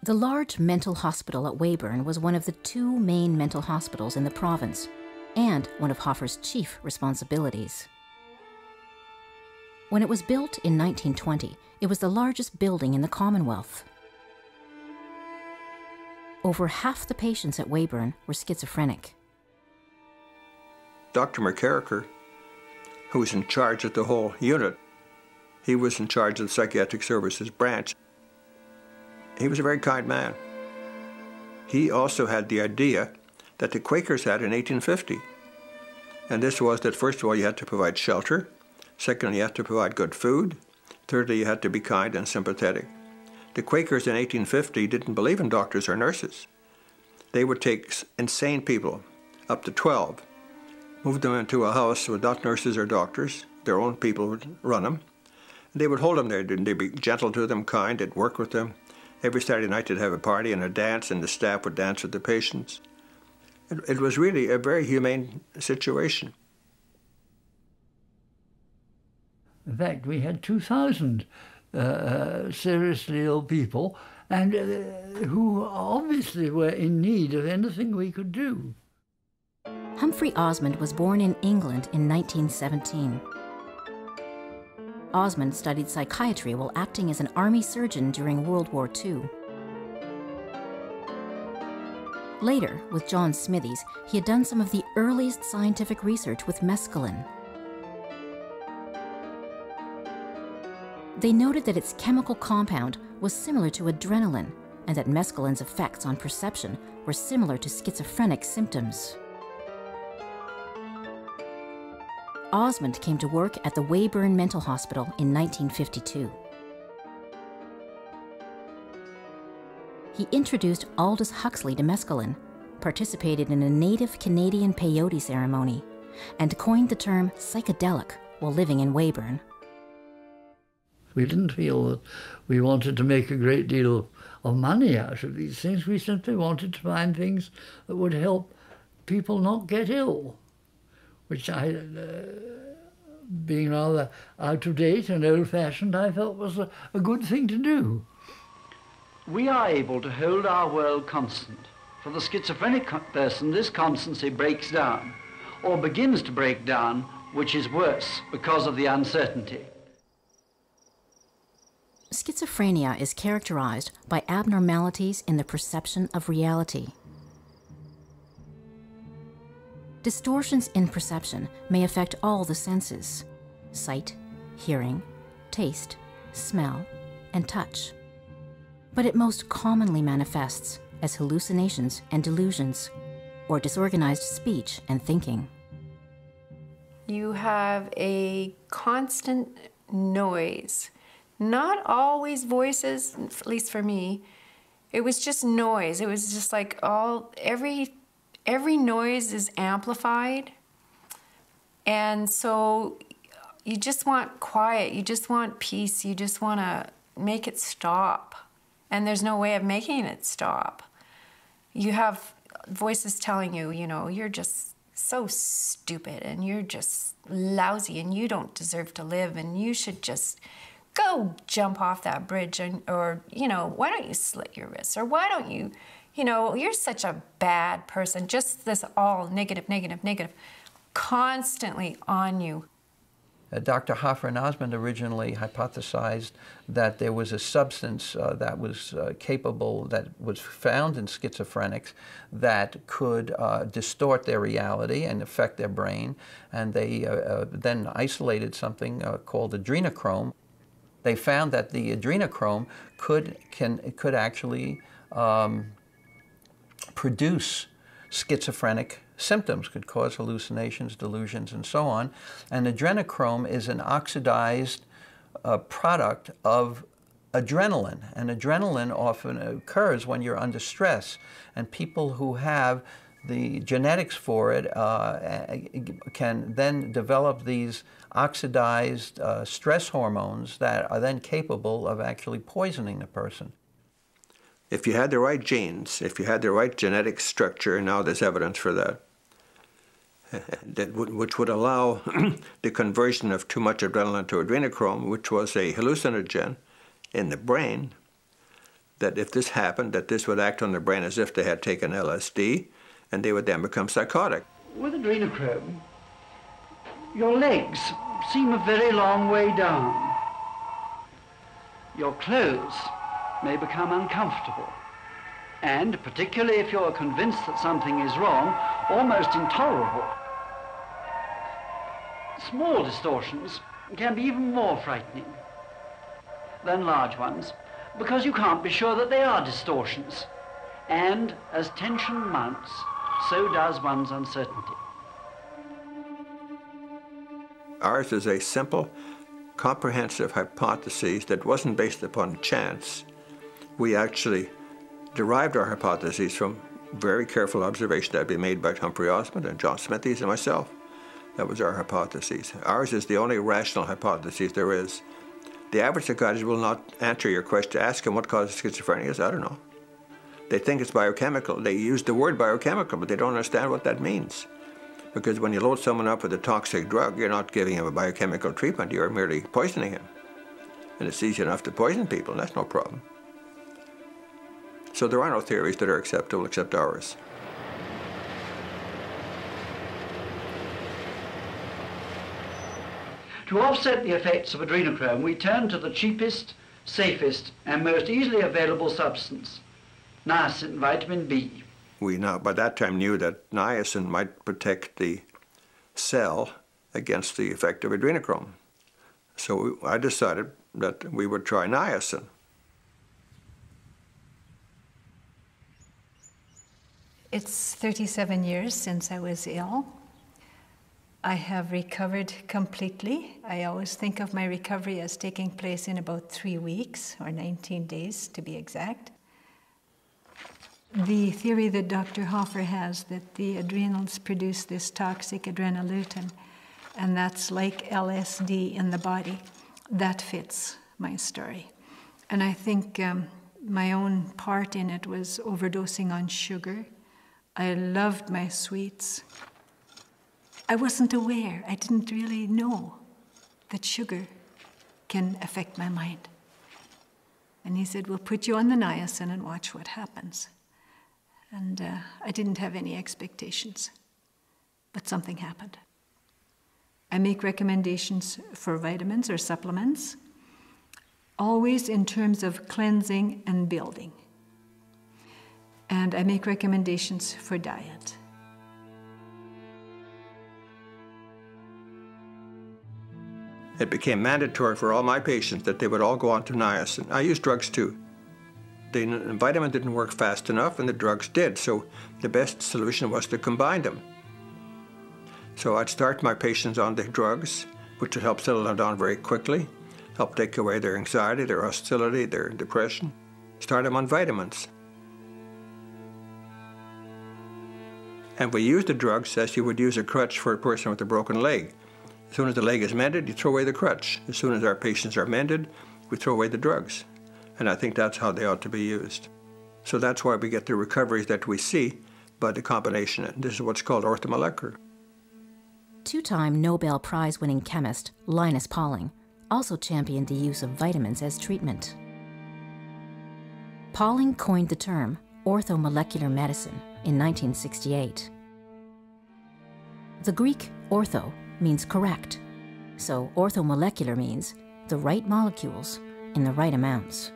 The large mental hospital at Weyburn was one of the two main mental hospitals in the province, and one of Hoffer's chief responsibilities. When it was built in 1920, it was the largest building in the Commonwealth. Over half the patients at Weyburn were schizophrenic. Dr. McCarricker, who was in charge of the whole unit, he was in charge of the psychiatric services branch. He was a very kind man. He also had the idea that the Quakers had in 1850. And this was that, first of all, you had to provide shelter. Secondly, you had to provide good food. Thirdly, you had to be kind and sympathetic. The Quakers in 1850 didn't believe in doctors or nurses. They would take insane people, up to 12, move them into a house with not nurses or doctors. Their own people would run them. They would hold them there. They'd be gentle to them, kind, they'd work with them. Every Saturday night they'd have a party and a dance, and the staff would dance with the patients. It was really a very humane situation. In fact, we had 2,000 seriously ill people, and who obviously were in need of anything we could do. Humphrey Osmond was born in England in 1917. Osmond studied psychiatry while acting as an army surgeon during World War II. Later, with John Smithies, he had done some of the earliest scientific research with mescaline. They noted that its chemical compound was similar to adrenaline, and that mescaline's effects on perception were similar to schizophrenic symptoms. Osmond came to work at the Weyburn Mental Hospital in 1952. He introduced Aldous Huxley to mescaline, participated in a native Canadian peyote ceremony, and coined the term psychedelic while living in Weyburn. We didn't feel that we wanted to make a great deal of money out of these things. We simply wanted to find things that would help people not get ill, which I, being rather out of date and old-fashioned, I felt was a good thing to do. We are able to hold our world constant. For the schizophrenic person, this constancy breaks down, or begins to break down, which is worse because of the uncertainty. Schizophrenia is characterized by abnormalities in the perception of reality. Distortions in perception may affect all the senses: sight, hearing, taste, smell, and touch. But it most commonly manifests as hallucinations and delusions, or disorganized speech and thinking. You have a constant noise. Not always voices, at least for me. It was just noise. It was just like every noise is amplified. And so you just want quiet, you just want peace, you just want to make it stop. And there's no way of making it stop. You have voices telling you, you know, you're just so stupid and you're just lousy and you don't deserve to live and you should just go jump off that bridge, or, you know, why don't you slit your wrists, or why don't you, you know, you're such a bad person. Just this all negative, negative, negative, constantly on you. Dr. Hoffer and Osmond originally hypothesized that there was a substance that was capable, that was found in schizophrenics, that could distort their reality and affect their brain. And they then isolated something called adrenochrome. They found that the adrenochrome could actually produce schizophrenic symptoms, could cause hallucinations, delusions, and so on. And adrenochrome is an oxidized product of adrenaline. And adrenaline often occurs when you're under stress. And people who have the genetics for it can then develop these oxidized stress hormones that are then capable of actually poisoning the person. If you had the right genes, if you had the right genetic structure, and now there's evidence for that, which would allow the conversion of too much adrenaline to adrenochrome, which was a hallucinogen in the brain, that if this happened, that this would act on their brain as if they had taken LSD, and they would then become psychotic. With adrenochrome, your legs seem a very long way down. Your clothes may become uncomfortable, and particularly if you're convinced that something is wrong, almost intolerable. Small distortions can be even more frightening than large ones, because you can't be sure that they are distortions. And as tension mounts, so does one's uncertainty. Ours is a simple, comprehensive hypothesis that wasn't based upon chance. We actually derived our hypotheses from very careful observation that had been made by Humphrey Osmond and John Smithies and myself. That was our hypothesis. Ours is the only rational hypothesis there is. The average psychiatrist will not answer your question. Ask him what causes schizophrenia. I don't know. They think it's biochemical. They use the word biochemical, but they don't understand what that means. Because when you load someone up with a toxic drug, you're not giving him a biochemical treatment, you're merely poisoning him. And it's easy enough to poison people, and that's no problem. So there are no theories that are acceptable except ours. To offset the effects of adrenochrome, we turn to the cheapest, safest, and most easily available substance, niacin, vitamin B. We now, by that time, knew that niacin might protect the cell against the effect of adrenochrome. So I decided that we would try niacin. It's 37 years since I was ill. I have recovered completely. I always think of my recovery as taking place in about 3 weeks, or 19 days to be exact. The theory that Dr. Hoffer has, that the adrenals produce this toxic adrenoleutin, and that's like LSD in the body, that fits my story. And I think my own part in it was overdosing on sugar. I loved my sweets. I wasn't aware, I didn't really know that sugar can affect my mind. And he said, we'll put you on the niacin and watch what happens. And I didn't have any expectations, but something happened. I make recommendations for vitamins or supplements, always in terms of cleansing and building. And I make recommendations for diet. It became mandatory for all my patients that they would all go on to niacin. I used drugs too. The vitamin didn't work fast enough and the drugs did, so the best solution was to combine them. So I'd start my patients on the drugs, which would help settle them down very quickly, help take away their anxiety, their hostility, their depression. Start them on vitamins. And we use the drugs as you would use a crutch for a person with a broken leg. As soon as the leg is mended, you throw away the crutch. As soon as our patients are mended, we throw away the drugs. And I think that's how they ought to be used. So that's why we get the recoveries that we see by the combination. And this is what's called orthomolecular. Two-time Nobel Prize-winning chemist Linus Pauling also championed the use of vitamins as treatment. Pauling coined the term orthomolecular medicine in 1968. The Greek ortho means correct, so orthomolecular means the right molecules in the right amounts.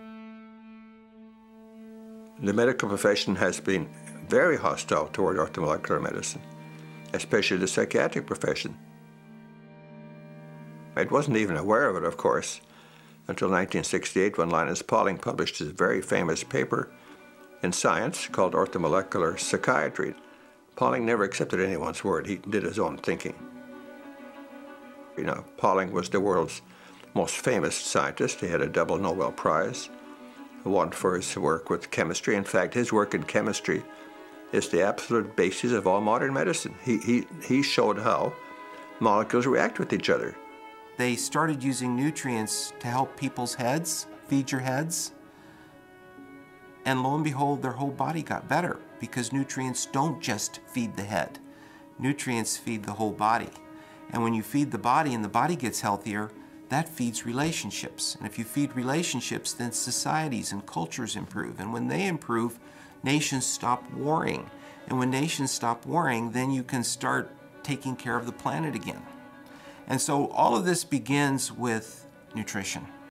The medical profession has been very hostile toward orthomolecular medicine, especially the psychiatric profession. I wasn't even aware of it, of course, until 1968 when Linus Pauling published his very famous paper in Science called Orthomolecular Psychiatry. Pauling never accepted anyone's word. He did his own thinking. You know, Pauling was the world's most famous scientist. He had a double Nobel Prize, one for his work with chemistry. In fact, his work in chemistry is the absolute basis of all modern medicine. He showed how molecules react with each other. They started using nutrients to help people's heads, feed your heads, and lo and behold, their whole body got better because nutrients don't just feed the head. Nutrients feed the whole body. And when you feed the body and the body gets healthier, that feeds relationships. And if you feed relationships, then societies and cultures improve. And when they improve, nations stop warring. And when nations stop warring, then you can start taking care of the planet again. And so all of this begins with nutrition.